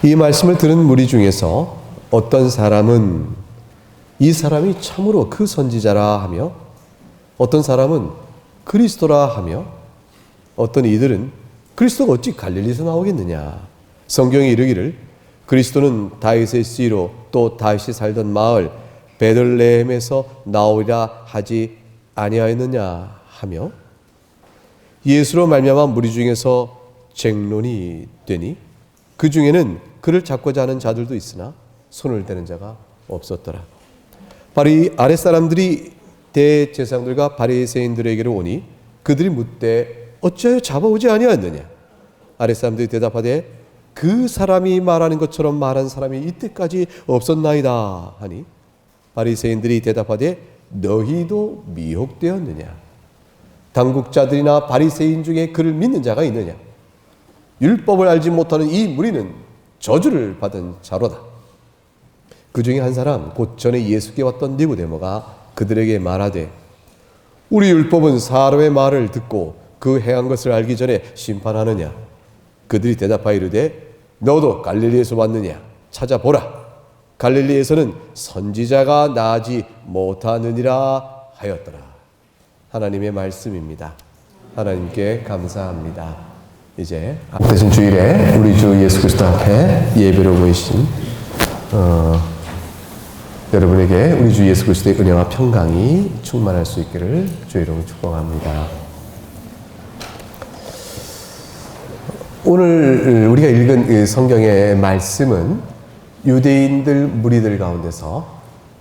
이 말씀을 들은 무리 중에서 어떤 사람은 이 사람이 참으로 그 선지자라 하며, 어떤 사람은 그리스도라 하며, 어떤 이들은 그리스도가 어찌 갈릴리에서 나오겠느냐. 성경이 이르기를 그리스도는 다윗의 씨로 또 다윗이 살던 마을 베들레헴에서 나오리라 하지 아니하였느냐 하며, 예수로 말미암아 무리 중에서 쟁론이 되니 그 중에는 그를 잡고자 하는 자들도 있으나 손을 대는 자가 없었더라. 바로 이 아랫사람들이 대제사장들과 바리새인들에게로 오니 그들이 묻되 어찌하여 잡아오지 아니하였느냐. 아랫사람들이 대답하되 그 사람이 말하는 것처럼 말한 사람이 이때까지 없었나이다 하니, 바리새인들이 대답하되 너희도 미혹되었느냐. 당국자들이나 바리새인 중에 그를 믿는 자가 있느냐. 율법을 알지 못하는 이 무리는 저주를 받은 자로다. 그 중에 한 사람 곧 전에 예수께 왔던 니고데모가 그들에게 말하되 우리 율법은 사람의 말을 듣고 그 행한 것을 알기 전에 심판하느냐. 그들이 대답하여 이르되 너도 갈릴리에서 왔느냐. 찾아보라. 갈릴리에서는 선지자가 나지 못하느니라 하였더라. 하나님의 말씀입니다. 하나님께 감사합니다. 이제 앞대신 주일에 우리 주 예수 그리스도 앞에 예배로 모이신 여러분에게 우리 주 예수 그리스도의 은혜와 평강이 충만할 수 있기를 주의 이름으로 축복합니다. 오늘 우리가 읽은 성경의 말씀은 유대인들 무리들 가운데서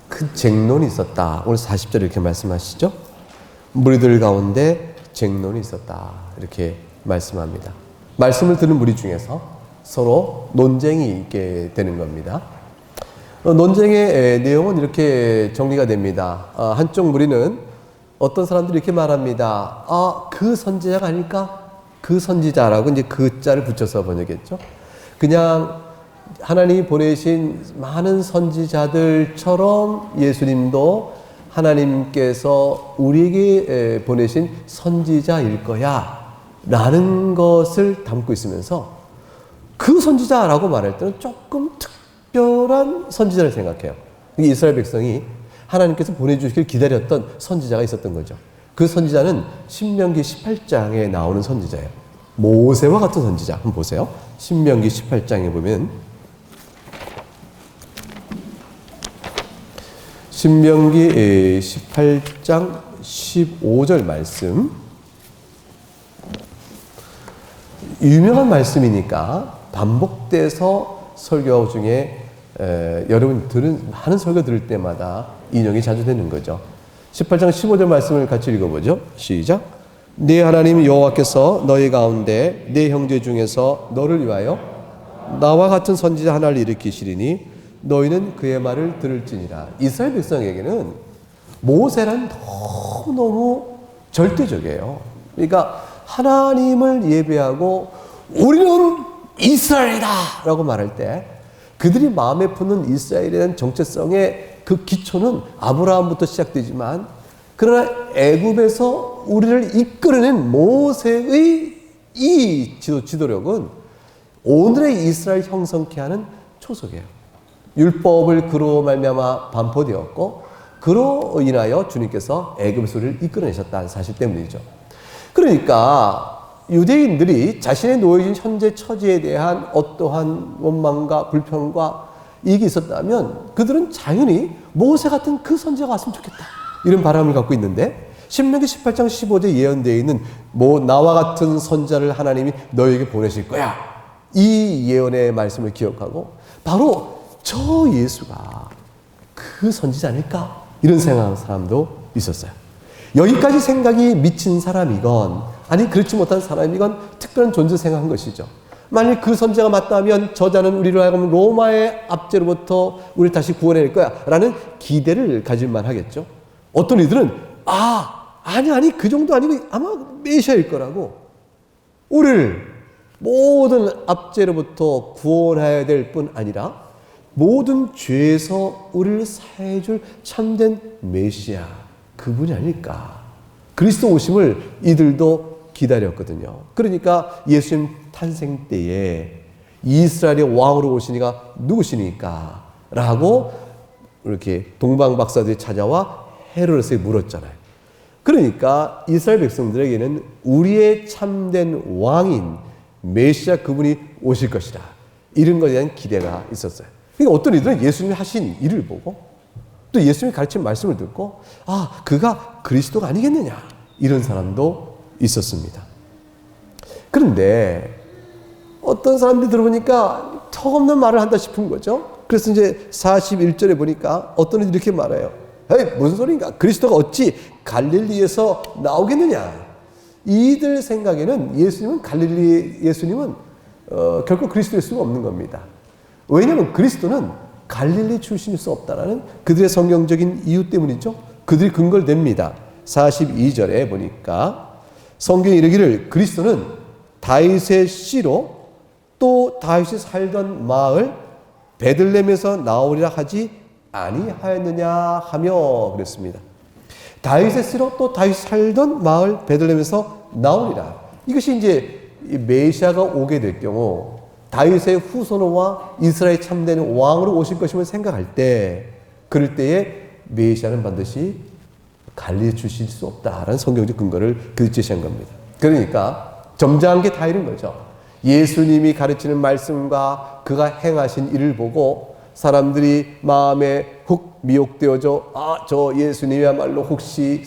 큰 쟁론이 있었다. 오늘 40절 이렇게 말씀하시죠. 무리들 가운데 쟁론이 있었다. 이렇게 말씀합니다. 말씀을 듣는 무리 중에서 서로 논쟁이 있게 되는 겁니다. 논쟁의 내용은 이렇게 정리가 됩니다. 한쪽 무리는 어떤 사람들이 이렇게 말합니다. 그 선지자가 아닐까? 그 선지자라고 이제 그 자를 붙여서 번역했죠. 그냥 하나님이 보내신 많은 선지자들처럼 예수님도 하나님께서 우리에게 보내신 선지자일 거야 라는 것을 담고 있으면서 그 선지자라고 말할 때는 조금 특별한 선지자를 생각해요. 이게 이스라엘 백성이 하나님께서 보내주시길 기다렸던 선지자가 있었던 거죠. 그 선지자는 신명기 18장에 나오는 선지자예요. 모세와 같은 선지자. 한번 보세요. 신명기 18장에 보면 신명기 18장 15절 말씀, 유명한 말씀이니까 반복돼서 설교 중에 여러분 하는 설교 들을 때마다 인용이 자주 되는 거죠. 18장 15절 말씀을 같이 읽어보죠. 시작. 네 하나님 여호와께서 너희 가운데 네 형제 중에서 너를 위하여 나와 같은 선지자 하나를 일으키시리니 너희는 그의 말을 들을지니라. 이스라엘 백성에게는 모세란 너무너무 절대적이에요. 그러니까 하나님을 예배하고 우리는 이스라엘이다 라고 말할 때 그들이 마음에 품는 이스라엘에 대한 정체성의 그 기초는 아브라함부터 시작되지만, 그러나 애굽에서 우리를 이끌어낸 모세의 이 지도력은 오늘의 이스라엘 형성케 하는 초석이에요. 율법을 그로 말미암아 반포되었고 그로 인하여 주님께서 애굽에서 우리를 이끌어내셨다는 사실 때문이죠. 그러니까 유대인들이 자신의 놓여진 현재 처지에 대한 어떠한 원망과 불평과 이익이 있었다면 그들은 당연히 모세 같은 그 선지자가 왔으면 좋겠다 이런 바람을 갖고 있는데, 신명기 18장 15절에 예언되어 있는 나와 같은 선지자를 하나님이 너에게 보내실 거야, 이 예언의 말씀을 기억하고 바로 저 예수가 그 선지자 아닐까 이런 생각하는 사람도 있었어요. 여기까지 생각이 미친 사람이건 아니 그렇지 못한 사람이건 특별한 존재 생각한 것이죠. 만일 그 선지자가 맞다면 저자는 우리로 하여금 로마의 압제로부터 우리를 다시 구원해낼 거야 라는 기대를 가질만 하겠죠. 어떤 이들은 아니 그 정도 아니고 아마 메시아일 거라고, 우리를 모든 압제로부터 구원해야 될 뿐 아니라 모든 죄에서 우리를 사해줄 참된 메시아, 그분이 아닐까. 그리스도 오심을 이들도 기다렸거든요. 그러니까 예수님 탄생 때에 이스라엘의 왕으로 오시니가 누구시니까? 라고 이렇게 동방박사들이 찾아와 헤로데스에게 물었잖아요. 그러니까 이스라엘 백성들에게는 우리의 참된 왕인 메시아 그분이 오실 것이다, 이런 것에 대한 기대가 있었어요. 그러니까 어떤 이들은 예수님이 하신 일을 보고 또 예수님이 가르친 말씀을 듣고 그가 그리스도가 아니겠느냐, 이런 사람도 있었습니다. 그런데 어떤 사람들이 들어보니까 턱없는 말을 한다 싶은 거죠. 그래서 이제 41절에 보니까 어떤 이들이 이렇게 말해요. 에이, 무슨 소리인가? 그리스도가 어찌 갈릴리에서 나오겠느냐? 이들 생각에는 예수님은 결코 그리스도일 수가 없는 겁니다. 왜냐하면 그리스도는 갈릴리 출신일 수 없다라는 그들의 성경적인 이유 때문이죠. 그들이 근거를 댑니다. 42절에 보니까 성경이 이르기를 그리스도는 다윗의 씨로 또 다윗이 살던 마을 베들레헴에서 나오리라 하지 아니하였느냐 하며 그랬습니다. 다윗의 씨로 또 다윗이 살던 마을 베들레헴에서 나오리라. 이것이 이제 메시아가 오게 될 경우 다윗의 후손으로와 이스라엘 참된 왕으로 오실 것임을 생각할 때, 그럴 때에 메시아는 반드시 갈릴리 출신일 수 없다라는 성경적 근거를 제시한 겁니다. 그러니까 점잖은 게 다 이런 거죠. 예수님이 가르치는 말씀과 그가 행하신 일을 보고 사람들이 마음에 훅 미혹되어져 저 예수님이야말로 혹시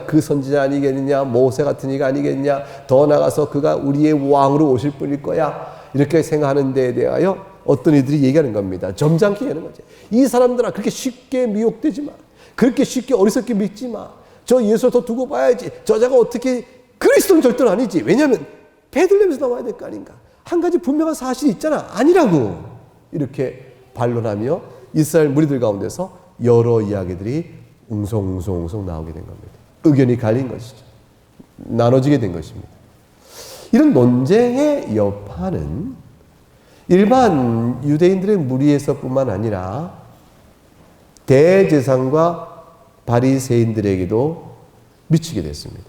그 선지자 아니겠느냐, 모세 같은 이가 아니겠냐, 더 나아가서 그가 우리의 왕으로 오실 분일 거야, 이렇게 생각하는 데에 대하여 어떤 이들이 얘기하는 겁니다. 점잖게 얘기하는 거지. 이 사람들아, 그렇게 쉽게 미혹되지 마. 그렇게 쉽게 어리석게 믿지 마. 저 예수를 더 두고 봐야지. 저자가 어떻게, 그리스도는 절대로 아니지. 왜냐하면 베들레헴에서 나와야 될 거 아닌가. 한 가지 분명한 사실이 있잖아. 아니라고. 이렇게 반론하며 이스라엘 무리들 가운데서 여러 이야기들이 웅성웅성 나오게 된 겁니다. 의견이 갈린 것이죠. 나눠지게 된 것입니다. 이런 논쟁의 여파는 일반 유대인들의 무리에서뿐만 아니라 대제사장과 바리새인들에게도 미치게 됐습니다.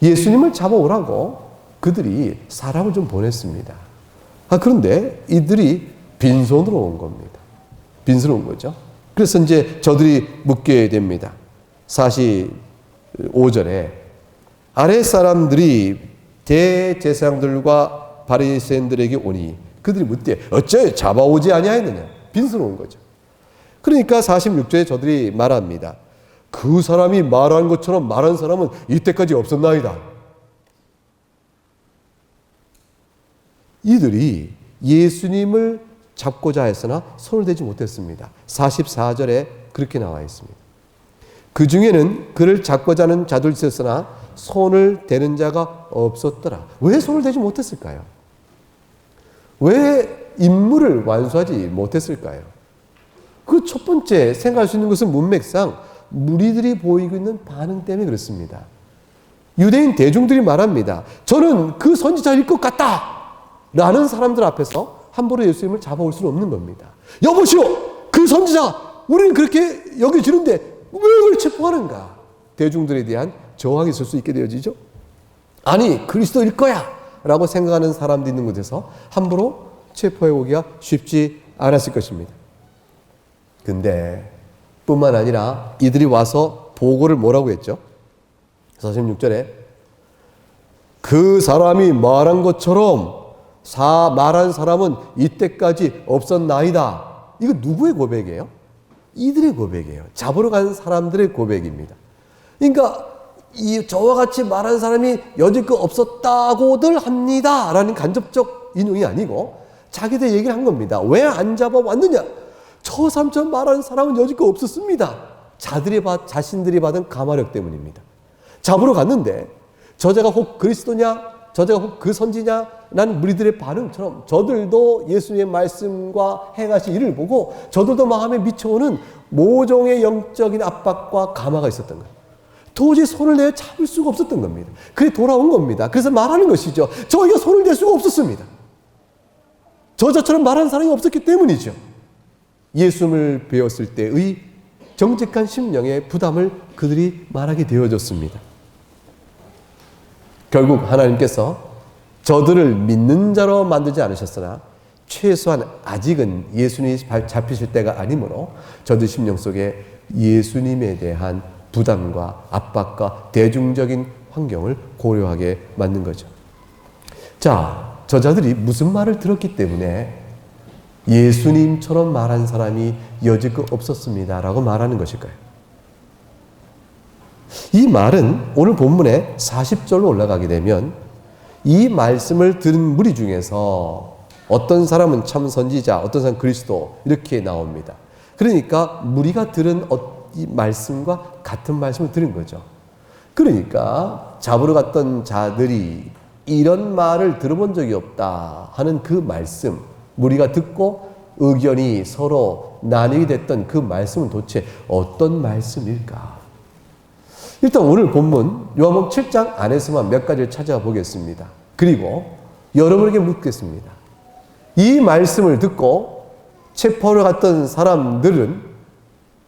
예수님을 잡아오라고 그들이 사람을 좀 보냈습니다. 그런데 이들이 빈손으로 온 겁니다. 빈손으로 온 거죠. 그래서 이제 저들이 묻게 됩니다. 45절에 아랫 사람들이 대제사장들과 바리새인들에게 오니 그들이 묻되 어째 잡아오지 아니하였느냐. 빈손으로 온 거죠. 그러니까 46절에 저들이 말합니다. 그 사람이 말한 것처럼 말한 사람은 이때까지 없었나이다. 이들이 예수님을 잡고자 했으나 손을 대지 못했습니다. 44절에 그렇게 나와 있습니다. 그 중에는 그를 잡고자 하는 자도 있었으나 손을 대는 자가 없었더라. 왜 손을 대지 못했을까요? 왜 임무를 완수하지 못했을까요? 그 첫 번째 생각할 수 있는 것은 문맥상 무리들이 보이고 있는 반응 때문에 그렇습니다. 유대인 대중들이 말합니다. 저는 그 선지자일 것 같다 라는 사람들 앞에서 함부로 예수님을 잡아올 수는 없는 겁니다. 여보시오, 그 선지자 우리는 그렇게 여겨지는데 왜 그걸 체포하는가? 대중들에 대한 저항이 있을 수 있게 되어지죠. 아니 그리스도일 거야 라고 생각하는 사람도 있는 곳에서 함부로 체포해 오기가 쉽지 않았을 것입니다. 근데 뿐만 아니라 이들이 와서 보고를 뭐라고 했죠? 46절에 그 사람이 말한 것처럼 말한 사람은 이때까지 없었나이다. 이거 누구의 고백이에요? 이들의 고백이에요. 잡으러 간 사람들의 고백입니다. 그러니까 저와 같이 말한 사람이 여지껏 없었다고들 합니다 라는 간접적 인용이 아니고 자기들 얘기를 한 겁니다. 왜 안 잡아왔느냐? 저 사람처럼 말하는 사람은 여지껏 없었습니다. 자신들이 받은 가마력 때문입니다. 잡으러 갔는데 저자가 혹 그리스도냐? 저자가 혹 그 선지냐? 라는 무리들의 반응처럼 저들도 예수님의 말씀과 행하신 일을 보고 저들도 마음에 미쳐오는 모종의 영적인 압박과 가마가 있었던 거예요. 도저히 손을 내어 잡을 수가 없었던 겁니다. 그래 돌아온 겁니다. 그래서 말하는 것이죠. 저희가 손을 댈 수가 없었습니다. 저자처럼 말하는 사람이 없었기 때문이죠. 예수님을 배웠을 때의 정직한 심령의 부담을 그들이 말하게 되어졌습니다. 결국 하나님께서 저들을 믿는 자로 만들지 않으셨으나 최소한 아직은 예수님이 잡히실 때가 아니므로 저도 심령 속에 예수님에 대한 부담과 압박과 대중적인 환경을 고려하게 만든 거죠. 자, 저자들이 무슨 말을 들었기 때문에 예수님처럼 말한 사람이 여지껏 없었습니다 라고 말하는 것일까요? 이 말은 오늘 본문의 40절로 올라가게 되면 이 말씀을 들은 무리 중에서 어떤 사람은 참 선지자, 어떤 사람은 그리스도 이렇게 나옵니다. 그러니까 무리가 들은 이 말씀과 같은 말씀을 들은 거죠. 그러니까 잡으러 갔던 자들이 이런 말을 들어본 적이 없다 하는 그 말씀, 무리가 듣고 의견이 서로 나뉘게 됐던 그 말씀은 도대체 어떤 말씀일까? 일단 오늘 본문 요한복음 7장 안에서만 몇 가지를 찾아보겠습니다. 그리고 여러분에게 묻겠습니다. 이 말씀을 듣고 체포하러 갔던 사람들은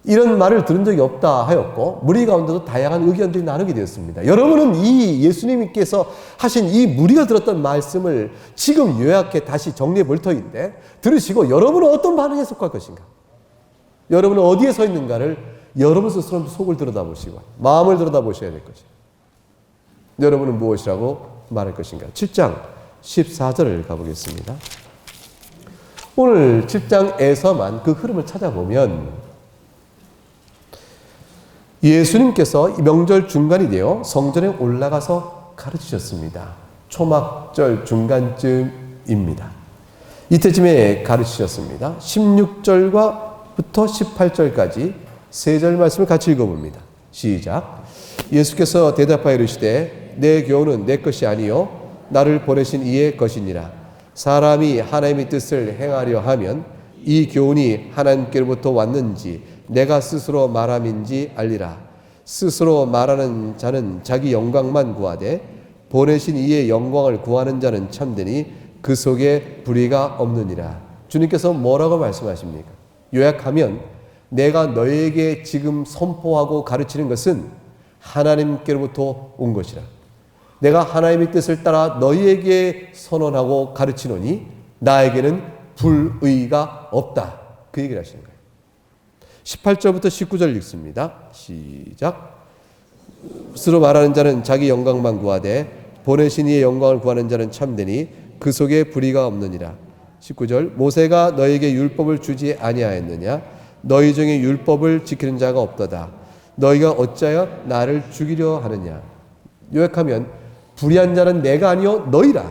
이런 말을 들은 적이 없다 하였고 무리 가운데도 다양한 의견들이 나누게 되었습니다. 여러분은 이 예수님께서 하신 이 무리가 들었던 말씀을 지금 요약해 다시 정리해 볼 터인데 들으시고 여러분은 어떤 반응에 속할 것인가? 여러분은 어디에 서 있는가를 여러분 스스로 속을 들여다보시고 마음을 들여다보셔야 될 것이에요. 여러분은 무엇이라고 말할 것인가? 7장 14절을 가보겠습니다. 오늘 7장에서만 그 흐름을 찾아보면 예수님께서 명절 중간이 되어 성전에 올라가서 가르치셨습니다. 초막절 중간쯤입니다. 이때쯤에 가르치셨습니다. 16절부터 18절까지 세 절 말씀을 같이 읽어봅니다. 시작. 예수께서 대답하여 이르시되 내 교훈은 내 것이 아니요 나를 보내신 이의 것이니라. 사람이 하나님의 뜻을 행하려 하면 이 교훈이 하나님께로부터 왔는지 내가 스스로 말함인지 알리라. 스스로 말하는 자는 자기 영광만 구하되 보내신 이의 영광을 구하는 자는 참되니 그 속에 불의가 없느니라. 주님께서 뭐라고 말씀하십니까? 요약하면 내가 너에게 지금 선포하고 가르치는 것은 하나님께로부터 온 것이라. 내가 하나님의 뜻을 따라 너희에게 선언하고 가르치노니 나에게는 불의가 없다. 그 얘기를 하시는 거예요. 18절부터 19절 읽습니다. 시작. 스스로 말하는 자는 자기 영광만 구하되 보내신 이의 영광을 구하는 자는 참되니 그 속에 불의가 없느니라. 19절. 모세가 너에게 율법을 주지 아니하였느냐? 너희 중에 율법을 지키는 자가 없도다. 너희가 어찌하여 나를 죽이려 하느냐? 요약하면 불의한 자는 내가 아니요 너희라.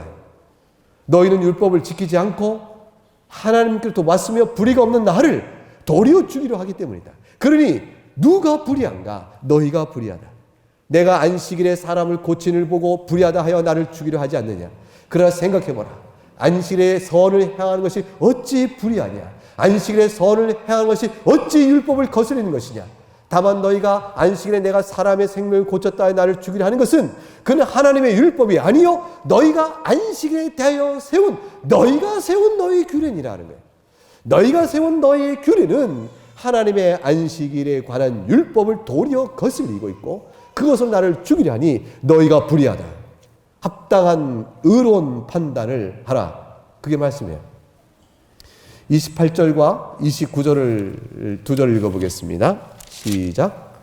너희는 율법을 지키지 않고 하나님께로부터 왔으며 불의가 없는 나를 도리어 죽이려 하기 때문이다. 그러니 누가 불의한가? 너희가 불의하다. 내가 안식일에 사람을 고친 일 보고 불의하다 하여 나를 죽이려 하지 않느냐? 그러나 생각해보라. 안식일에 선을 행하는 것이 어찌 불의하냐? 안식일에 선을 행하는 것이 어찌 율법을 거스르는 것이냐? 다만 너희가 안식일에 내가 사람의 생명을 고쳤다 하여 나를 죽이려 하는 것은 그는 하나님의 율법이 아니요 너희가 안식일에 대하여 세운 너희가 세운 너희 규례니라는 거예요. 너희가 세운 너희의 규례는 하나님의 안식일에 관한 율법을 도리어 거슬리고 있고 그것을 나를 죽이려 하니 너희가 불의하다. 합당한 의로운 판단을 하라. 그게 말씀이에요. 28절과 29절을 두 절 읽어보겠습니다. 시작.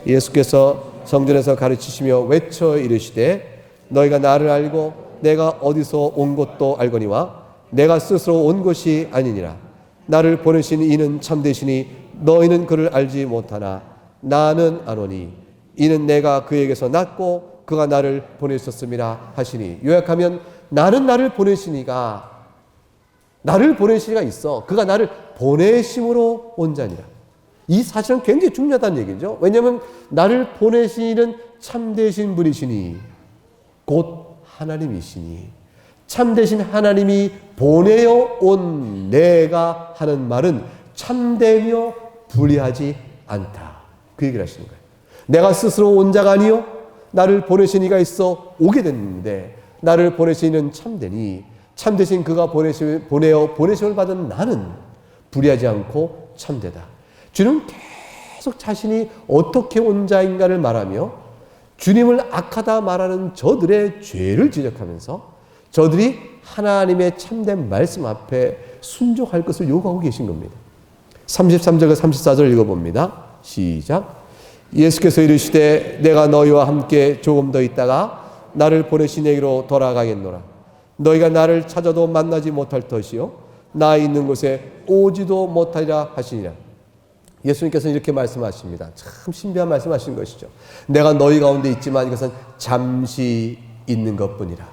예수께서 성전에서 가르치시며 외쳐 이르시되 너희가 나를 알고 내가 어디서 온 것도 알거니와 내가 스스로 온 것이 아니니라. 나를 보내신 이는 참되시니 너희는 그를 알지 못하나 나는 아노니 이는 내가 그에게서 났고 그가 나를 보내셨음이라 하시니. 요약하면 나는 나를 보내시니가 있어. 그가 나를 보내심으로 온 자니라. 이 사실은 굉장히 중요하다는 얘기죠. 왜냐하면 나를 보내신 이는 참되신 분이시니 곧 하나님이시니 참되신 하나님이 보내어 온 내가 하는 말은 참되며 불의하지 않다. 그 얘기를 하시는 거예요. 내가 스스로 온 자가 아니요 나를 보내신 이가 있어 오게 됐는데 나를 보내신 이는 참되니 참되신 그가 보내어 보내심을 받은 나는 불의하지 않고 참되다. 주는 계속 자신이 어떻게 온 자인가를 말하며 주님을 악하다 말하는 저들의 죄를 지적하면서 저들이 하나님의 참된 말씀 앞에 순종할 것을 요구하고 계신 겁니다. 33절과 34절 읽어봅니다. 시작. 예수께서 이르시되 내가 너희와 함께 조금 더 있다가 나를 보내신 에게로 돌아가겠노라. 너희가 나를 찾아도 만나지 못할 것이요 나 있는 곳에 오지도 못하리라 하시니라. 예수님께서는 이렇게 말씀하십니다. 참 신비한 말씀하신 것이죠. 내가 너희 가운데 있지만 이것은 잠시 있는 것뿐이라.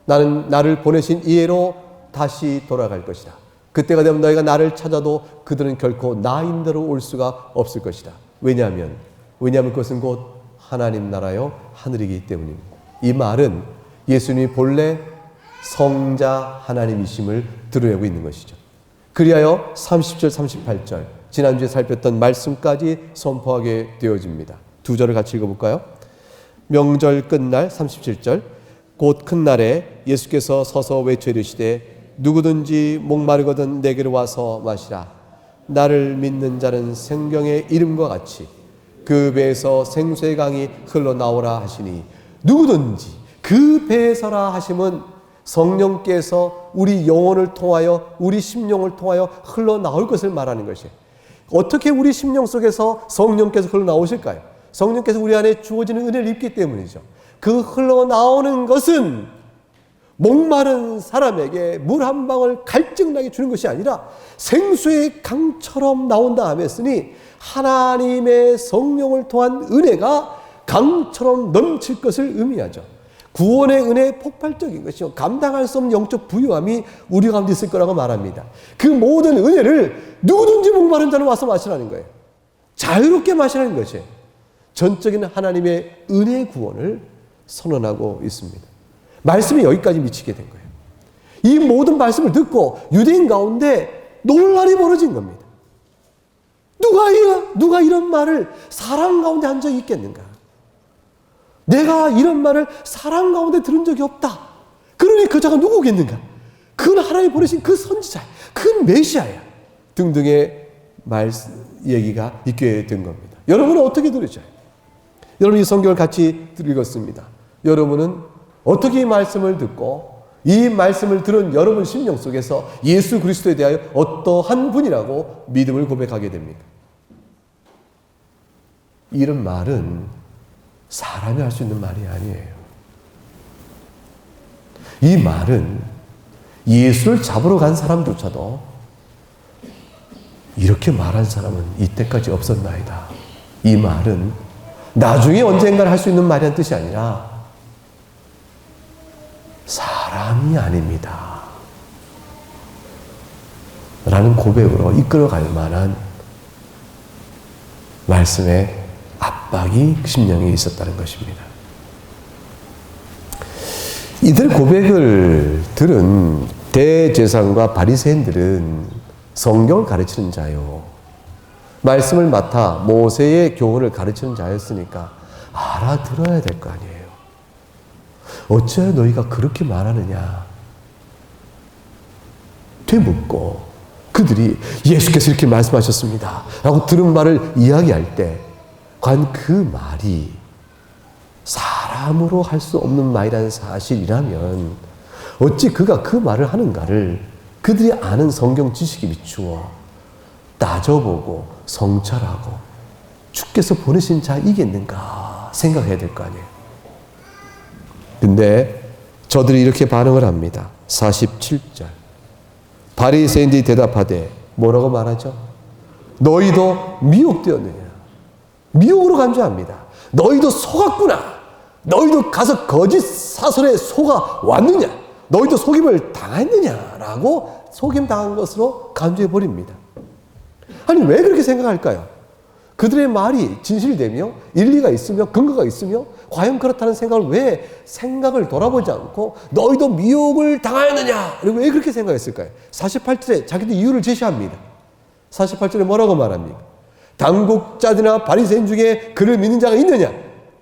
나는 나를 보내신 이에로 다시 돌아갈 것이다. 그때가 되면 너희가 나를 찾아도 그들은 결코 나 인대로 올 수가 없을 것이다. 왜냐하면 그것은 곧 하나님 나라요 하늘이기 때문입니다. 이 말은 예수님이 본래 성자 하나님이심을 드러내고 있는 것이죠. 그리하여 30절 38절 지난주에 살폈던 말씀까지 선포하게 되어집니다. 두 절을 같이 읽어볼까요? 명절 끝날 37절 곧 큰 날에 예수께서 서서 외쳐 이르시되 누구든지 목마르거든 내게로 와서 마시라. 나를 믿는 자는 생경의 이름과 같이 그 배에서 생수의 강이 흘러나오라 하시니 누구든지 그 배에서라 하심은 성령께서 우리 영혼을 통하여 우리 심령을 통하여 흘러나올 것을 말하는 것이에요. 어떻게 우리 심령 속에서 성령께서 흘러나오실까요? 성령께서 우리 안에 주어지는 은혜를 입기 때문이죠. 그 흘러나오는 것은 목마른 사람에게 물 한 방울 갈증나게 주는 것이 아니라 생수의 강처럼 나온다 하였으니 하나님의 성령을 통한 은혜가 강처럼 넘칠 것을 의미하죠. 구원의 은혜의 폭발적인 것이요 감당할 수 없는 영적 부유함이 우리 가운데 있을 거라고 말합니다. 그 모든 은혜를 누구든지 목마른 자는 와서 마시라는 거예요. 자유롭게 마시라는 것이에요. 전적인 하나님의 은혜 구원을 선언하고 있습니다. 말씀이 여기까지 미치게 된 거예요. 이 모든 말씀을 듣고 유대인 가운데 논란이 벌어진 겁니다. 누가 이런 말을 사람 가운데 한 적이 있겠는가? 내가 이런 말을 사람 가운데 들은 적이 없다. 그러니 그 자가 누구겠는가? 그는 하나님 보내신 그 선지자야. 그 메시아야. 등등의 얘기가 있게 된 겁니다. 여러분은 어떻게 들으셔요? 여러분 이 성경을 같이 읽었습니다. 여러분은 어떻게 이 말씀을 듣고 이 말씀을 들은 여러분 심령 속에서 예수 그리스도에 대하여 어떠한 분이라고 믿음을 고백하게 됩니까? 이런 말은 사람이 할 수 있는 말이 아니에요. 이 말은 예수를 잡으러 간 사람조차도 이렇게 말한 사람은 이때까지 없었나이다. 이 말은 나중에 언젠가 할 수 있는 말이란 뜻이 아니라 사람이 아닙니다. 라는 고백으로 이끌어갈 만한 말씀의 압박이 심령에 있었다는 것입니다. 이들 고백을 들은 대제사장과 바리새인들은 성경을 가르치는 자요. 말씀을 맡아 모세의 교훈을 가르치는 자였으니까 알아들어야 될 거 아니에요. 어찌하여 너희가 그렇게 말하느냐? 되묻고 그들이 예수께서 이렇게 말씀하셨습니다. 라고 들은 말을 이야기할 때 과연 그 말이 사람으로 할 수 없는 말이라는 사실이라면 어찌 그가 그 말을 하는가를 그들이 아는 성경 지식에 비추어 따져보고 성찰하고 주께서 보내신 자이겠는가 생각해야 될 거 아니에요. 근데 저들이 이렇게 반응을 합니다. 47절 바리새인들이 대답하되 뭐라고 말하죠? 너희도 미혹되었느냐? 미혹으로 간주합니다. 너희도 속았구나. 너희도 가서 거짓 사설에 속아 왔느냐? 너희도 속임을 당했느냐라고 속임 당한 것으로 간주해 버립니다. 아니 왜 그렇게 생각할까요? 그들의 말이 진실되며 일리가 있으며 근거가 있으며 과연 그렇다는 생각을 왜 생각을 돌아보지 않고 너희도 미혹을 당하였느냐? 왜 그렇게 생각했을까요? 48절에 자기들 이유를 제시합니다. 48절에 뭐라고 말합니까? 당국자들이나 바리새인 중에 그를 믿는 자가 있느냐?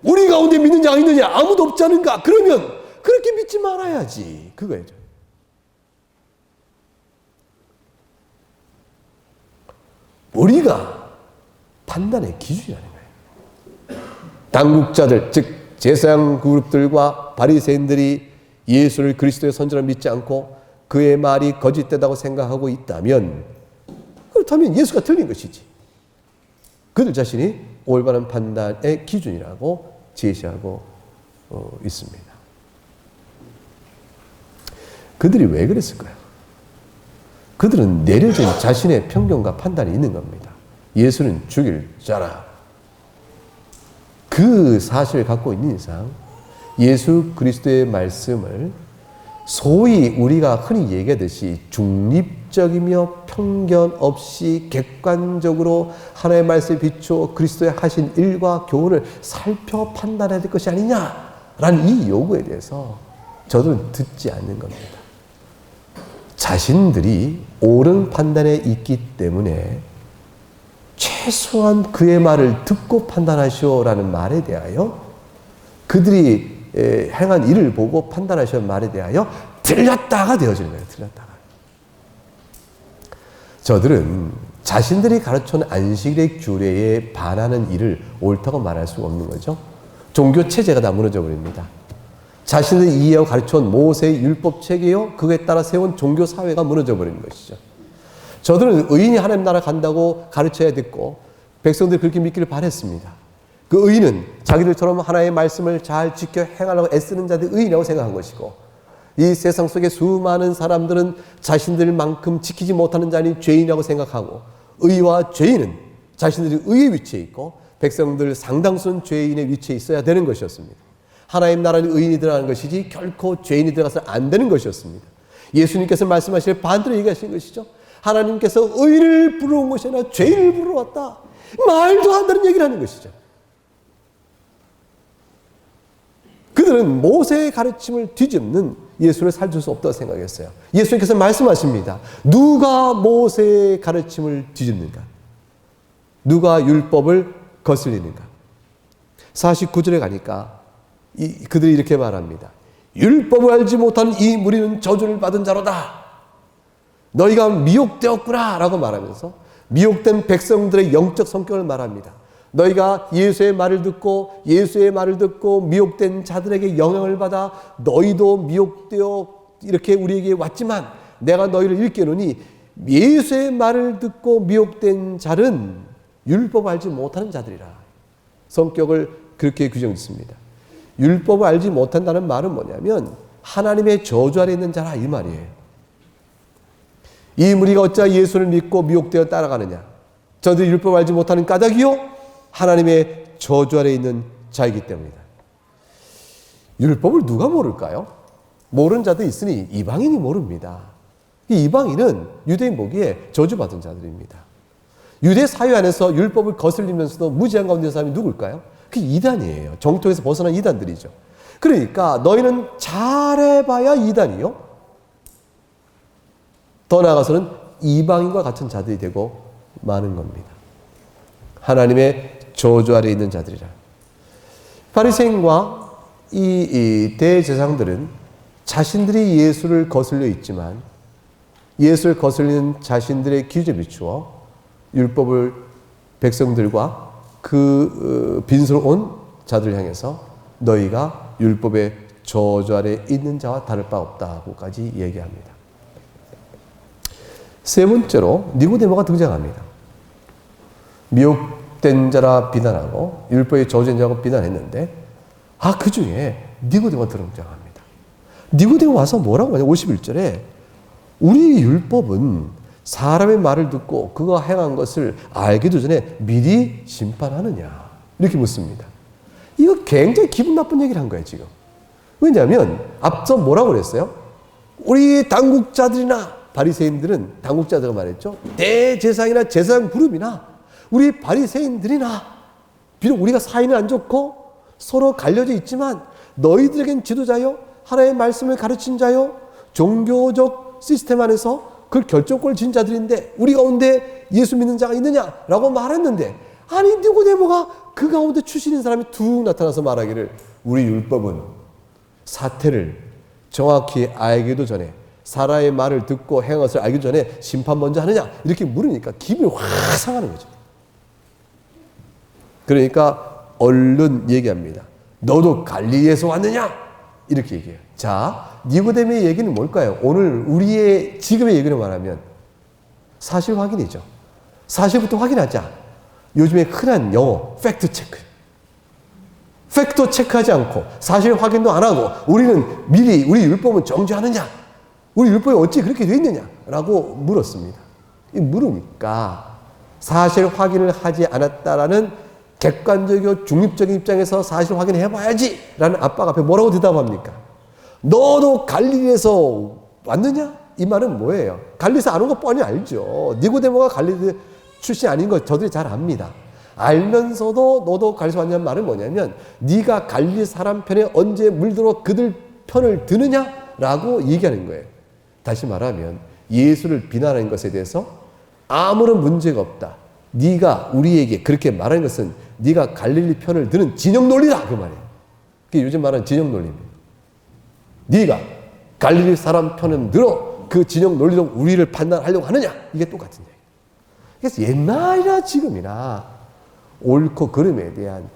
우리 가운데 믿는 자가 있느냐? 아무도 없지 않은가? 그러면 그렇게 믿지 말아야지. 그거예요. 우리가 판단의 기준이라는 거예요. 당국자들, 즉 제사장 그룹들과 바리새인들이 예수를 그리스도의 선지자로 믿지 않고 그의 말이 거짓되다고 생각하고 있다면, 그렇다면 예수가 틀린 것이지. 그들 자신이 올바른 판단의 기준이라고 제시하고 있습니다. 그들이 왜 그랬을까요? 그들은 내려진 자신의 편견과 판단이 있는 겁니다. 예수는 죽일 자라. 그 사실을 갖고 있는 이상 예수 그리스도의 말씀을 소위 우리가 흔히 얘기하듯이 중립적이며 편견 없이 객관적으로 하나님의 말씀에 비추어 그리스도의 하신 일과 교훈을 살펴 판단해야 될 것이 아니냐라는 이 요구에 대해서 저들은 듣지 않는 겁니다. 자신들이 옳은 판단에 있기 때문에 최소한 그의 말을 듣고 판단하시오라는 말에 대하여, 그들이 행한 일을 보고 판단하시는 말에 대하여 틀렸다가 되어지는 거예요. 틀렸다가. 저들은 자신들이 가르쳐온 안식일의 규례에 반하는 일을 옳다고 말할 수가 없는 거죠. 종교 체제가 다 무너져 버립니다. 자신들이 이해하고 가르쳐온 모세의 율법 체계요, 그에 따라 세운 종교 사회가 무너져 버리는 것이죠. 저들은 의인이 하나님 나라 간다고 가르쳐야 됐고 백성들이 그렇게 믿기를 바랬습니다. 그 의인은 자기들처럼 하나님의 말씀을 잘 지켜 행하려고 애쓰는 자들이 의인이라고 생각한 것이고, 이 세상 속의 수많은 사람들은 자신들만큼 지키지 못하는 자니 죄인이라고 생각하고, 의와 죄인은 자신들이 의의 위치에 있고 백성들 상당수는 죄인의 위치에 있어야 되는 것이었습니다. 하나님 나라는 의인이 들어가는 것이지 결코 죄인이 들어가서 안 되는 것이었습니다. 예수님께서 말씀하실 반대로 얘기하시는 것이죠. 하나님께서 의인을 부러운 것이 아니라 죄인을 부르러 왔다. 말도 안 되는 얘기를 하는 것이죠. 그들은 모세의 가르침을 뒤집는 예수를 살릴 수 없다고 생각했어요. 예수님께서 말씀하십니다. 누가 모세의 가르침을 뒤집는가? 누가 율법을 거슬리는가? 49절에 가니까 그들이 이렇게 말합니다. 율법을 알지 못하는 이 무리는 저주를 받은 자로다. 너희가 미혹되었구나 라고 말하면서 미혹된 백성들의 영적 성격을 말합니다. 너희가 예수의 말을 듣고 미혹된 자들에게 영향을 받아 너희도 미혹되어 이렇게 우리에게 왔지만 내가 너희를 일깨우니 예수의 말을 듣고 미혹된 자는 율법을 알지 못하는 자들이라. 성격을 그렇게 규정했습니다. 율법을 알지 못한다는 말은 뭐냐면 하나님의 저주 아래 있는 자라 이 말이에요. 이 무리가 어찌 예수를 믿고 미혹되어 따라가느냐? 저들이 율법을 알지 못하는 까닭이요? 하나님의 저주 아래 있는 자이기 때문이다. 율법을 누가 모를까요? 모르는 자도 있으니 이방인이 모릅니다. 이 이방인은 유대인 보기에 저주받은 자들입니다. 유대 사회 안에서 율법을 거슬리면서도 무지한 가운데 있는 사람이 누굴까요? 그 이단이에요. 정통에서 벗어난 이단들이죠. 그러니까 너희는 잘해봐야 이단이요. 더 나아가서는 이방인과 같은 자들이 되고 마는 겁니다. 하나님의 저주 아래 있는 자들이라. 바리새인과 이 대제사장들은 자신들이 예수를 거슬려 있지만 예수를 거슬리는 자신들의 기준에 비추어 율법을 백성들과 그 빈수로 온 자들을 향해서 너희가 율법의 저주 아래 있는 자와 다를 바 없다고까지 얘기합니다. 세 번째로 니고데모가 등장합니다. 미혹된 자라 비난하고 율법의 저주인 자라고 비난했는데 그 중에 니고데모가 등장합니다. 니고데모 와서 뭐라고 하냐? 51절에 우리 율법은 사람의 말을 듣고 그가 행한 것을 알기도 전에 미리 심판하느냐? 이렇게 묻습니다. 이거 굉장히 기분 나쁜 얘기를 한 거예요, 지금. 왜냐하면 앞서 뭐라고 그랬어요? 우리 당국자들이나 바리새인들은 당국자들가 말했죠. 대제사장이나 제사장 그룹이나 우리 바리새인들이나 비록 우리가 사이는 안 좋고 서로 갈려져 있지만 너희들에겐 지도자요, 하나님의 말씀을 가르친 자요, 종교적 시스템 안에서 그 결정권을 진 자들인데 우리 가운데 예수 믿는 자가 있느냐라고 말했는데 아니 니고데모가 그 가운데 출신인 사람이 툭 나타나서 말하기를 우리 율법은 사태를 정확히 알기도 전에 사람의 말을 듣고 행한 것을 알기 전에 심판 먼저 하느냐 이렇게 물으니까 기분이 확 상하는 거죠. 그러니까 얼른 얘기합니다. 너도 갈릴리에서 왔느냐? 이렇게 얘기해요. 자, 니고데모의 얘기는 뭘까요? 오늘 우리의 지금의 얘기로 말하면 사실 확인이죠. 사실부터 확인하자. 요즘에 흔한 영어 팩트 체크. 팩트 체크하지 않고 사실 확인도 안 하고 우리는 미리 우리 율법은 정죄하느냐? 우리 율법이 어찌 그렇게 돼 있느냐? 라고 물었습니다. 물으니까 사실 확인을 하지 않았다라는 객관적이고 중립적인 입장에서 사실 확인을 해봐야지 라는 아빠가 앞에 뭐라고 대답합니까? 너도 갈릴리에서 왔느냐? 이 말은 뭐예요? 갈릴리에서 안 온 거 뻔히 알죠. 니고데모가 갈릴리 출신 아닌 거 저들이 잘 압니다. 알면서도 너도 갈릴리에서 왔냐는 말은 뭐냐면 네가 갈릴리 사람 편에 언제 물들어 그들 편을 드느냐라고 얘기하는 거예요. 다시 말하면 예수를 비난하는 것에 대해서 아무런 문제가 없다. 네가 우리에게 그렇게 말하는 것은 네가 갈릴리 편을 드는 진영 논리다 그 말이에요. 그게 요즘 말하는 진영 논리입니다. 네가 갈릴리 사람 편은 들어 그 진영 논리로 우리를 판단하려고 하느냐? 이게 똑같은 얘기예요. 그래서 옛날이나 지금이나 옳고 그름에 대한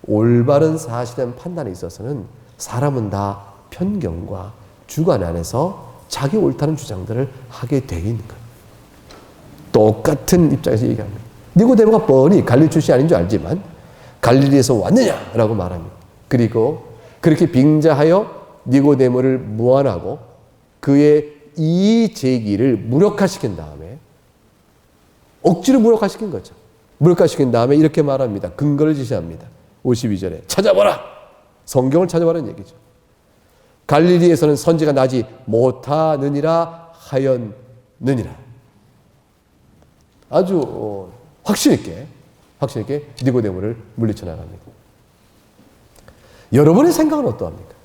올바른 사실된 판단에 있어서는 사람은 다 편견과 주관 안에서 자기 옳다는 주장들을 하게 돼 있는 거예요. 똑같은 입장에서 얘기합니다. 니고데모가 뻔히 갈릴리 출신이 아닌 줄 알지만 갈릴리에서 왔느냐라고 말합니다. 그리고 그렇게 빙자하여 니고데모를 무안하고 그의 이의 제기를 무력화시킨 다음에 억지로 무력화시킨 거죠. 무력화시킨 다음에 이렇게 말합니다. 근거를 제시합니다. 52절에 찾아봐라. 성경을 찾아봐라는 얘기죠. 갈릴리에서는 선지가 나지 못하느니라 하였느니라. 아주 확신 있게 니고데모를 물리쳐 나갑니다. 여러분의 생각은 어떠합니까?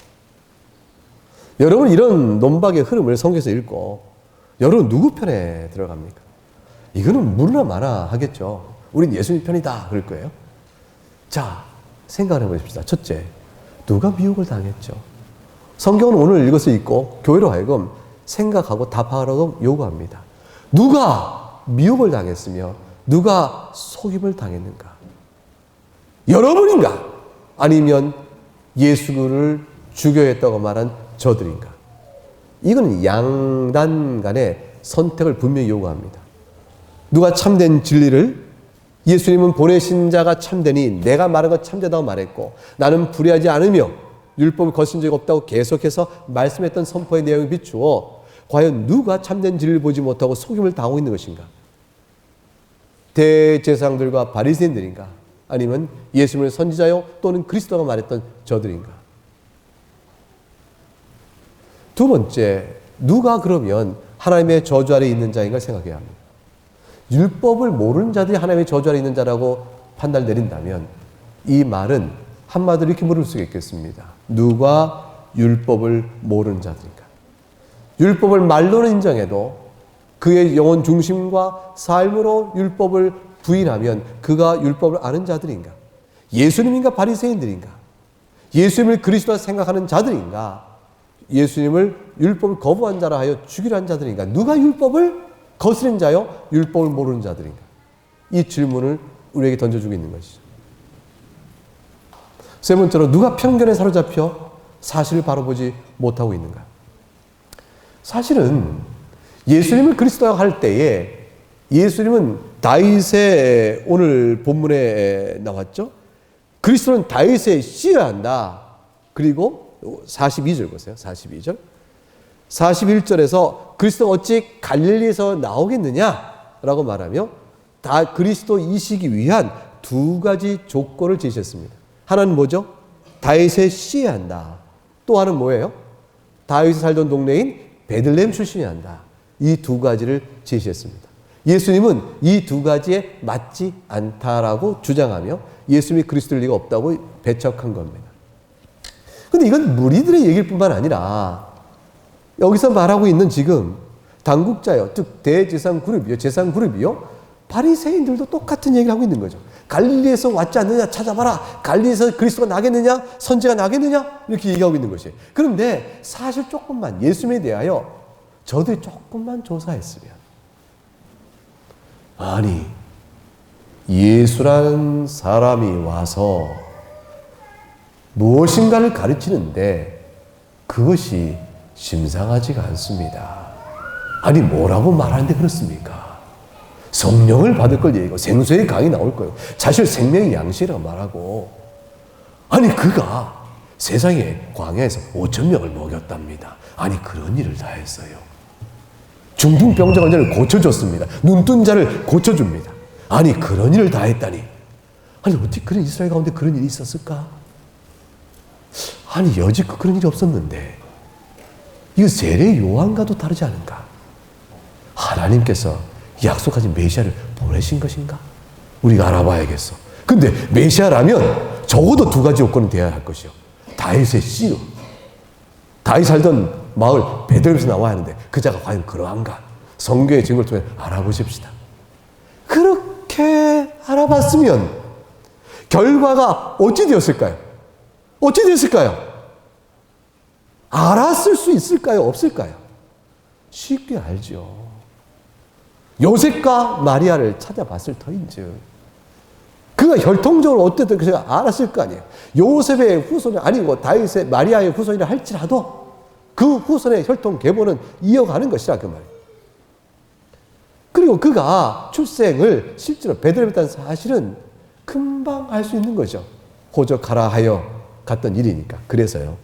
여러분 이런 논박의 흐름을 성경에서 읽고 여러분 누구 편에 들어갑니까? 이거는 물으나 마나 하겠죠. 우린 예수님 편이다 그럴 거예요. 자, 생각을 해보십시다. 첫째, 누가 미혹을 당했죠? 성경은 오늘 이것을 읽고 교회로 하여금 생각하고 답하라고 요구합니다. 누가 미혹을 당했으며 누가 속임을 당했는가? 여러분인가? 아니면 예수를 죽여야 했다고 말한 저들인가? 이건 양단 간의 선택을 분명히 요구합니다. 누가 참된 진리를 예수님은 보내신 자가 참되니 내가 말한 것 참되다고 말했고 나는 불의하지 않으며 율법을 거신 적이 없다고 계속해서 말씀했던 선포의 내용을 비추어 과연 누가 참된 진리를 보지 못하고 속임을 당하고 있는 것인가? 대제사장들과 바리새인들인가? 아니면 예수님을 선지자요 또는 그리스도가 말했던 저들인가? 두 번째, 누가 그러면 하나님의 저주 아래 있는 자인가 생각해야 합니다. 율법을 모르는 자들이 하나님의 저주 아래 있는 자라고 판단을 내린다면 이 말은 한마디로 이렇게 물을 수가 있겠습니다. 누가 율법을 모르는 자들인가? 율법을 말로는 인정해도 그의 영혼 중심과 삶으로 율법을 부인하면 그가 율법을 아는 자들인가? 예수님인가 바리새인들인가? 예수님을 그리스도라 생각하는 자들인가? 예수님을 율법을 거부한 자라 하여 죽이려 한 자들인가? 누가 율법을 거스린 자요? 율법을 모르는 자들인가? 이 질문을 우리에게 던져주고 있는 것이죠. 세 번째로 누가 편견에 사로잡혀 사실을 바로 보지 못하고 있는가? 사실은 예수님을 그리스도라고 할 때에 예수님은 다윗의 오늘 본문에 나왔죠. 그리스도는 다윗의 씨여야 한다. 그리고 42절 보세요. 42절. 41절에서 그리스도가 어찌 갈릴리에서 나오겠느냐라고 말하며 다 그리스도이시기 위한 두 가지 조건을 제시했습니다. 하나는 뭐죠? 다윗의 씨여야 한다. 또 하나는 뭐예요? 다윗이 살던 동네인 베들레헴 출신이어야 한다. 이 두 가지를 제시했습니다. 예수님은 이 두 가지에 맞지 않다라고 주장하며 예수님이 그리스도일 리가 없다고 배척한 겁니다. 근데 이건 무리들의 얘기일 뿐만 아니라 여기서 말하고 있는 지금 당국자요, 즉 대제사장 그룹이요, 바리새인들도 똑같은 얘기를 하고 있는 거죠. 갈릴리에서 왔지 않느냐 찾아봐라. 갈릴리에서 그리스도가 나겠느냐, 선지가 나겠느냐 이렇게 얘기하고 있는 것이에요. 그런데 사실 조금만 예수님에 대하여 저들이 조금만 조사했으면, 아니 예수라는 사람이 와서 무엇인가를 가르치는데 그것이 심상하지가 않습니다. 아니 뭐라고 말하는데 그렇습니까? 성령을 받을 걸 얘기하고 생수의 강이 나올 거예요. 사실 생명의 양식이라고 말하고, 아니 그가 세상에 광야에서 5,000명을 먹였답니다. 아니 그런 일을 다 했어요. 중풍병자 환자를 고쳐줬습니다. 눈뜬 자를 고쳐줍니다. 아니 그런 일을 다 했다니, 아니 어떻게 그런 이스라엘 가운데 그런 일이 있었을까? 아니 여지껏 그런 일이 없었는데 이거 세례 요한과도 다르지 않은가? 하나님께서 약속하신 메시아를 보내신 것인가? 우리가 알아봐야겠어. 근데 메시아라면 적어도 두 가지 요건은 돼야 할 것이요. 다윗의 씨로, 다윗 살던 마을 베들레헴에서 나와야 하는데 그 자가 과연 그러한가? 성경의 증거를 통해 알아보십시다. 그렇게 알아봤으면 결과가 어찌 되었을까요? 어찌 됐을까요? 알았을 수 있을까요? 없을까요? 쉽게 알죠. 요셉과 마리아를 찾아봤을 터인즉 그가 혈통적으로 어쨌든 그가 알았을 거 아니에요. 요셉의 후손이 아니고 다윗의 마리아의 후손이라 할지라도 그 후손의 혈통 계보는 이어가는 것이라 그 말이에요. 그리고 그가 출생을 실제로 베들레헴에 했다는 사실은 금방 알 수 있는 거죠. 호적하라 하여 갔던 일이니까. 그래서요.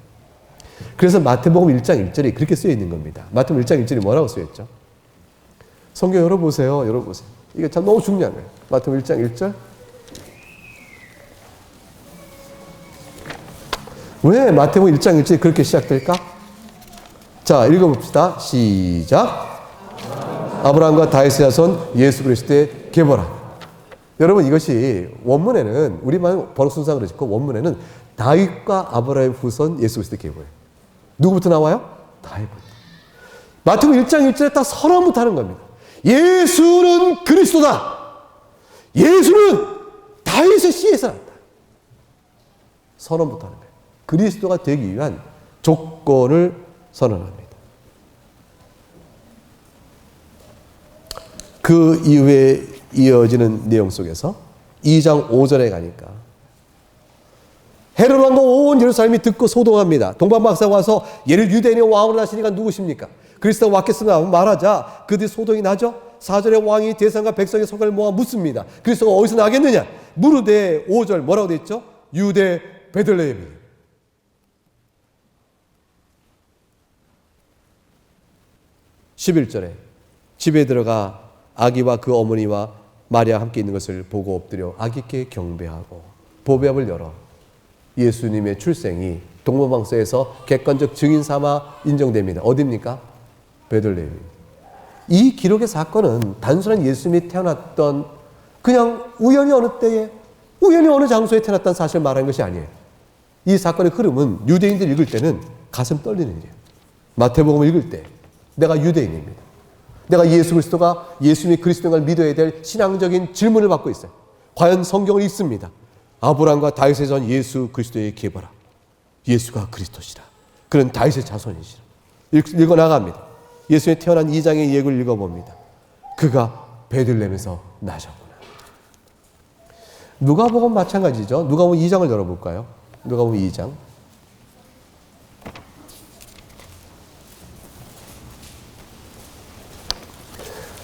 그래서 마태복음 1장 1절이 그렇게 쓰여 있는 겁니다. 마태복음 1장 1절이 뭐라고 쓰여 있죠? 성경 열어보세요. 열어보세요. 이게 참 너무 중요한 거예요. 마태복음 1장 1절. 왜 마태복음 1장 1절이 그렇게 시작될까? 자, 읽어봅시다. 시작. 아브라함과 다윗의 자손 예수 그리스도의 계보라. 여러분 이것이 원문에는 우리만 번역 순서가 그렇고 원문에는 다윗과 아브라함의 후손 예수 그리스도의 계보예요. 누구부터 나와요? 다윗부터. 마태복음 1장 1절에 딱 선언부터 하는 겁니다. 예수는 그리스도다. 예수는 다윗의 씨에서 났다. 선언부터 하는 거예요. 그리스도가 되기 위한 조건을 선언합니다. 그 이후에 이어지는 내용 속에서 2장 5절에 가니까 헤롯 왕과 온 예루살렘이 듣고 소동합니다. 동방박사가 와서 얘를 유대인의 왕으로 하시니까 누구십니까? 그리스도가 왔겠으나 말하자 그들이 소동이 나죠. 4절에 왕이 대상과 백성의 손가락을 모아 묻습니다. 그리스도가 어디서 나겠느냐? 무르되 5절 뭐라고 되어 있죠? 유대 베들레헴이. 11절에 집에 들어가 아기와 그 어머니와 마리아 함께 있는 것을 보고 엎드려 아기께 경배하고 보배압을 열어 예수님의 출생이 동방박사에서 객관적 증인 삼아 인정됩니다. 어디입니까? 베들레헴. 이 기록의 사건은 단순한 예수님이 태어났던 그냥 우연히 어느 때에 우연히 어느 장소에 태어났다는 사실을 말하는 것이 아니에요. 이 사건의 흐름은 유대인들 읽을 때는 가슴 떨리는 일이에요. 마태복음을 읽을 때 내가 유대인입니다. 내가 예수 그리스도가 예수님이 그리스도인을 믿어야 될 신앙적인 질문을 받고 있어요. 과연 성경을 읽습니다. 아브라함과 다윗의 전 예수 그리스도의 계보라. 예수가 그리스도시라. 그는 다윗의 자손이시라. 읽어나갑니다. 예수의 태어난 2장의 예고를 읽어봅니다. 그가 베들레헴에서 나셨구나. 누가복음 마찬가지죠. 누가복음 2장을 열어볼까요? 누가복음 2장.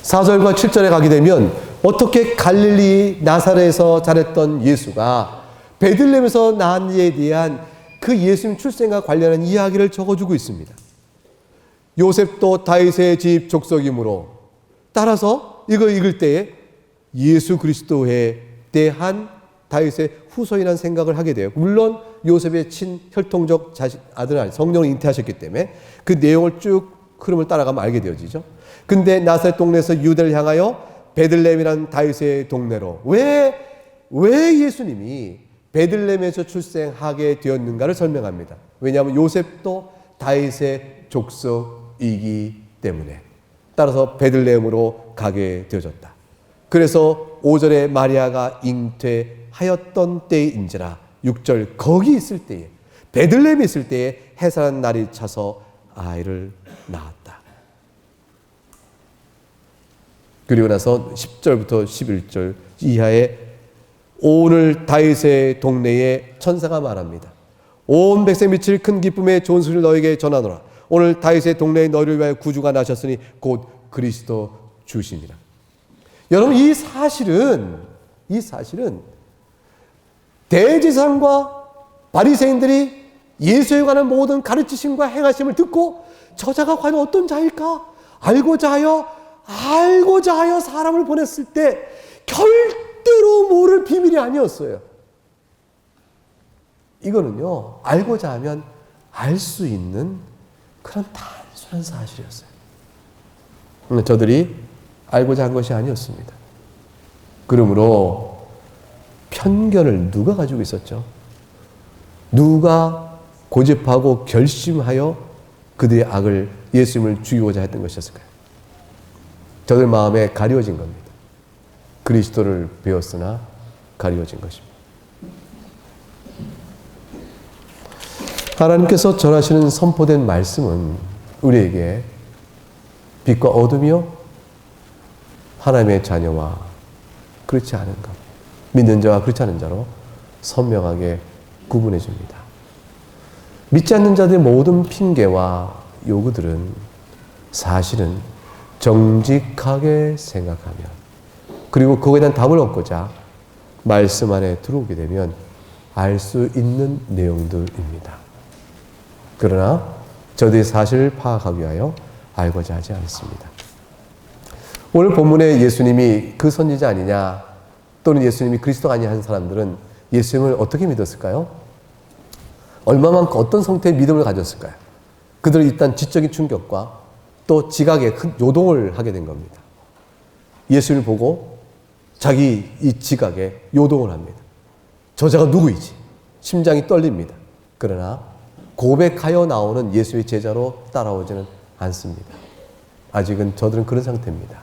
4절과 7절에 가게 되면 어떻게 갈릴리 나사렛에서 자랐던 예수가 베들레헴에서 낳은지에 대한 그 예수님 출생과 관련한 이야기를 적어주고 있습니다. 요셉도 다윗의 집 족속이므로 따라서 이거 읽을 때에 예수 그리스도에 대한 다윗의 후손이라는 생각을 하게 돼요. 물론 요셉의 친혈통적 아들 성령을 잉태하셨기 때문에 그 내용을 쭉 흐름을 따라가면 알게 되어지죠. 근데 나사렛 동네에서 유대를 향하여 베들레헴이라는 다윗의 동네로 왜 예수님이 베들레헴에서 출생하게 되었는가를 설명합니다. 왜냐하면 요셉도 다윗의 족속이기 때문에 따라서 베들레헴으로 가게 되어졌다. 그래서 5절에 마리아가 잉태하였던 때인지라 6절 거기 있을 때에 베들레헴에 있을 때에 해산한 날이 차서 아이를 낳았다. 그리고 나서 10절부터 11절 이하에 오늘 다윗의 동네에 천사가 말합니다. 온 백성 미칠 큰 기쁨의 좋은 소리를 너에게 전하노라. 오늘 다윗의 동네에 너희를 위하여 구주가 나셨으니 곧 그리스도 주시니라. 여러분, 이 사실은 대제사장과 바리새인들이 예수에 관한 모든 가르치심과 행하심을 듣고 저자가 과연 어떤 자일까 알고자 하여 사람을 보냈을 때 절대로 모를 비밀이 아니었어요. 이거는요, 알고자 하면 알 수 있는 그런 단순한 사실이었어요. 저들이 알고자 한 것이 아니었습니다. 그러므로 편견을 누가 가지고 있었죠? 누가 고집하고 결심하여 그들의 악을, 예수님을 죽이고자 했던 것이었을까요? 저들 마음에 가려진 겁니다. 그리스도를 배웠으나 가려진 것입니다. 하나님께서 전하시는 선포된 말씀은 우리에게 빛과 어둠이요, 하나님의 자녀와 그렇지 않은 것, 믿는 자와 그렇지 않은 자로 선명하게 구분해 줍니다. 믿지 않는 자들의 모든 핑계와 요구들은 사실은 정직하게 생각하면, 그리고 그거에 대한 답을 얻고자 말씀 안에 들어오게 되면 알 수 있는 내용들입니다. 그러나 저들이 사실을 파악하기 위하여 알고자 하지 않습니다. 오늘 본문에 예수님이 그 선지자 아니냐, 또는 예수님이 그리스도가 아니냐 하는 사람들은 예수님을 어떻게 믿었을까요? 얼마만큼 어떤 상태의 믿음을 가졌을까요? 그들은 일단 지적인 충격과 또 지각에 큰 요동을 하게 된 겁니다. 예수를 보고 자기 이 지각에 요동을 합니다. 저자가 누구이지? 심장이 떨립니다. 그러나 고백하여 나오는 예수의 제자로 따라오지는 않습니다. 아직은 저들은 그런 상태입니다.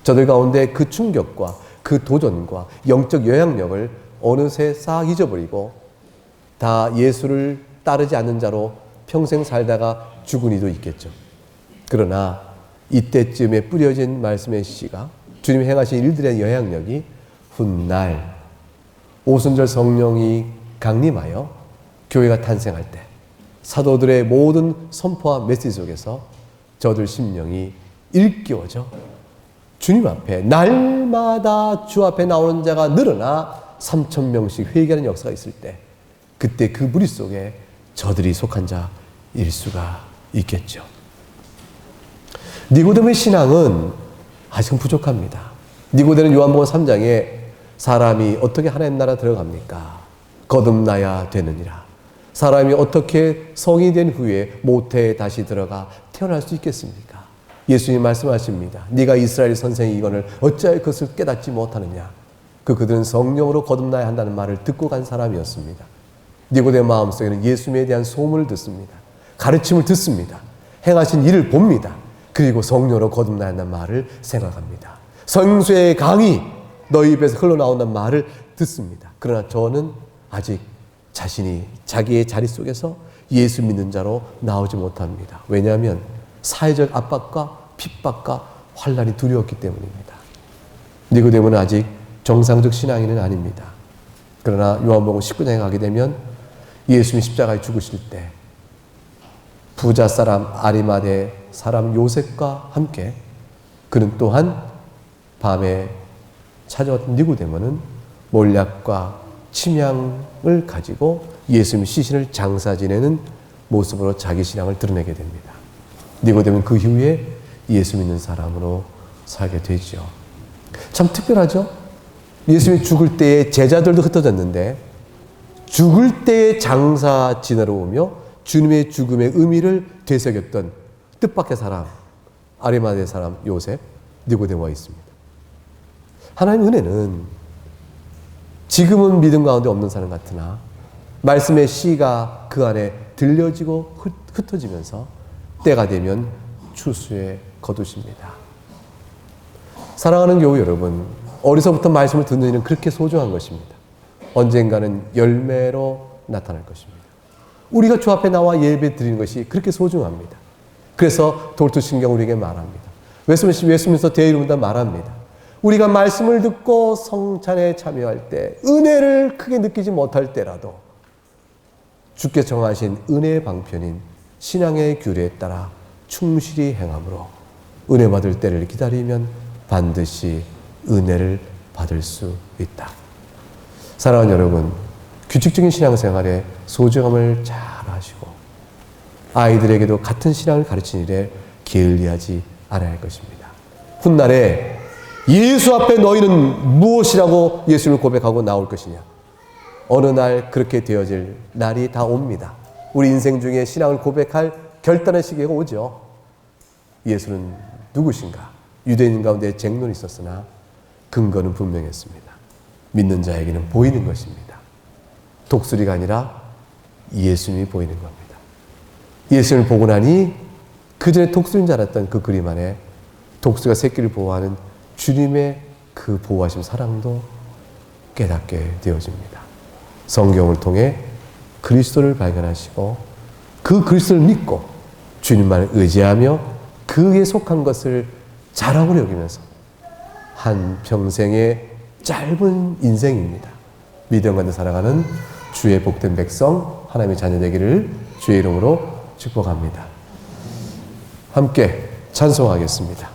저들 가운데 그 충격과 그 도전과 영적 영향력을 어느새 싹 잊어버리고 다 예수를 따르지 않는 자로 평생 살다가 죽은 이도 있겠죠. 그러나 이때쯤에 뿌려진 말씀의 씨가, 주님이 행하신 일들의 영향력이 훗날 오순절 성령이 강림하여 교회가 탄생할 때 사도들의 모든 선포와 메시지 속에서 저들 심령이 일깨워져 주님 앞에 날마다 주 앞에 나오는 자가 늘어나 3,000명씩 회개하는 역사가 있을 때, 그때 그 무리 속에 저들이 속한 자일 수가 있겠죠. 니고데모의 신앙은 아직은 부족합니다. 니고데는 요한복음 3장에 사람이 어떻게 하나님 나라 들어갑니까? 거듭나야 되느니라. 사람이 어떻게 성이 된 후에 모태에 다시 들어가 태어날 수 있겠습니까? 예수님 말씀하십니다. 네가 이스라엘 선생이거늘 어찌하여 그것을 깨닫지 못하느냐. 그들은 성령으로 거듭나야 한다는 말을 듣고 간 사람이었습니다. 니고데모 마음속에는 예수님에 대한 소문을 듣습니다. 가르침을 듣습니다. 행하신 일을 봅니다. 그리고 성령으로 거듭나야 한다는 말을 생각합니다. 성수의 강이 너희 입에서 흘러나온다는 말을 듣습니다. 그러나 저는 아직 자신이 자기의 자리 속에서 예수 믿는 자로 나오지 못합니다. 왜냐하면 사회적 압박과 핍박과 환난이 두려웠기 때문입니다. 니고데모는 아직 정상적 신앙인은 아닙니다. 그러나 요한복음 19장에 가게 되면 예수님이 십자가에 죽으실 때 부자 사람 아리마대 사람 요셉과 함께 그는 또한 밤에 찾아왔던 니고데모는 몰약과 침향을 가지고 예수님의 시신을 장사 지내는 모습으로 자기 신앙을 드러내게 됩니다. 니고데모는 그 이후에 예수 믿는 사람으로 살게 되죠. 참 특별하죠? 예수님이 죽을 때에 제자들도 흩어졌는데 죽을 때에 장사 지내러 오며 주님의 죽음의 의미를 되새겼던 뜻밖의 사람, 아리마대 사람 요셉, 니고데모가 있습니다. 하나님의 은혜는 지금은 믿음 가운데 없는 사람 같으나 말씀의 씨가 그 안에 들려지고 흩어지면서 때가 되면 추수에 거두십니다. 사랑하는 교우 여러분, 어려서부터 말씀을 듣는 일은 그렇게 소중한 것입니다. 언젠가는 열매로 나타날 것입니다. 우리가 주 앞에 나와 예배 드리는 것이 그렇게 소중합니다. 그래서 돌투신경 우리에게 말합니다. 웨스민스터 대의론다 말합니다. 우리가 말씀을 듣고 성찬에 참여할 때 은혜를 크게 느끼지 못할 때라도 주께 정하신 은혜의 방편인 신앙의 규례에 따라 충실히 행함으로 은혜 받을 때를 기다리면 반드시 은혜를 받을 수 있다. 사랑하는 여러분, 규칙적인 신앙생활에 소중함을 잘 아시고 아이들에게도 같은 신앙을 가르치는 일에 게을리하지 않아야 할 것입니다. 훗날에 예수 앞에 너희는 무엇이라고 예수를 고백하고 나올 것이냐? 어느 날 그렇게 되어질 날이 다 옵니다. 우리 인생 중에 신앙을 고백할 결단의 시기가 오죠. 예수는 누구신가? 유대인 가운데 쟁론이 있었으나 근거는 분명했습니다. 믿는 자에게는 보이는 것입니다. 독수리가 아니라 예수님이 보이는 겁니다. 예수님을 보고 나니 그전에 독수리인 줄 알았던 그 그림 안에 독수리가 새끼를 보호하는 주님의 그 보호하심 사랑도 깨닫게 되어집니다. 성경을 통해 그리스도를 발견하시고 그 그리스도를 믿고 주님만을 의지하며 그에 속한 것을 자랑으로 여기면서 한 평생의 짧은 인생입니다. 믿음 가운데 살아가는 주의 복된 백성, 하나님의 자녀 되기를 주의 이름으로 축복합니다. 함께 찬송하겠습니다.